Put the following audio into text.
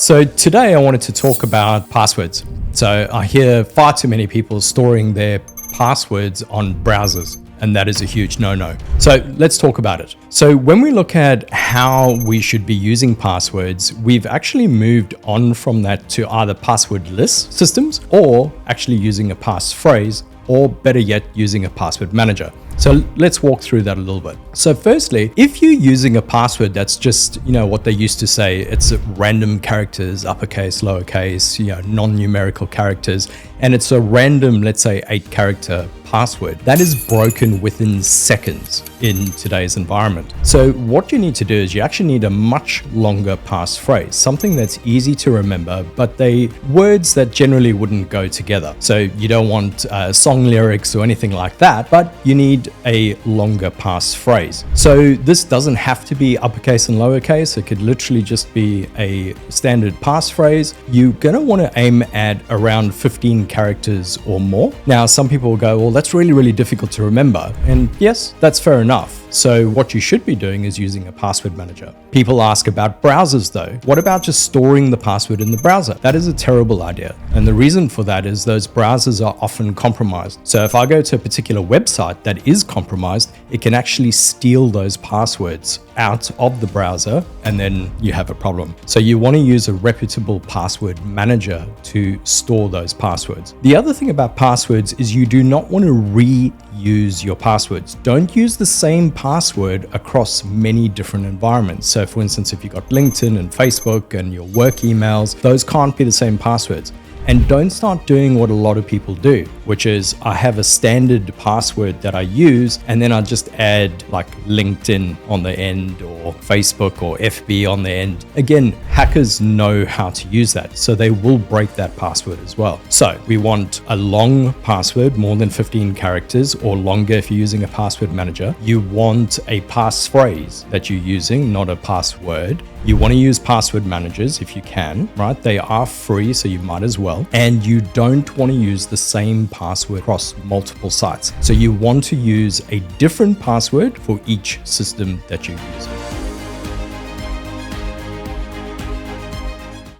So today I wanted to talk about passwords. So I hear far too many people storing their passwords on browsers, and that is a huge no-no. So let's talk about it. So when we look at how we should be using passwords, we've actually moved on from that to either passwordless systems or actually using a passphrase, or better yet, using a password manager. So let's walk through that a little bit. So firstly, if you're using a password that's just, what they used to say, it's random characters, uppercase, lowercase, non-numerical characters, and it's a random, let's say 8-character password, that is broken within seconds in today's environment. So what you need to do is you actually need a much longer passphrase, something that's easy to remember, but they words that generally wouldn't go together. So you don't want song lyrics or anything like that, but you need a longer passphrase. So this doesn't have to be uppercase and lowercase. It could literally just be a standard passphrase. You're going to want to aim at around 15 characters or more. Now, some people will go, well, that's really, really difficult to remember. And yes, that's fair enough. So what you should be doing is using a password manager. People ask about browsers though. What about just storing the password in the browser? That is a terrible idea. And the reason for that is those browsers are often compromised. So if I go to a particular website that is compromised, it can actually steal those passwords out of the browser, and then you have a problem. So you want to use a reputable password manager to store those passwords. The other thing about passwords is you do not want to reuse your passwords. Don't use the same password across many different environments. So for instance, if you've got LinkedIn and Facebook and your work emails, those can't be the same passwords. And don't start doing what a lot of people do, which is I have a standard password that I use, and then I just add like LinkedIn on the end or Facebook or FB on the end. Again, hackers know how to use that, so they will break that password as well. So we want a long password, more than 15 characters or longer if you're using a password manager. You want a passphrase that you're using, not a password. You want to use password managers if you can, right? They are free, so you might as well. And you don't want to use the same password across multiple sites. So you want to use a different password for each system that you use.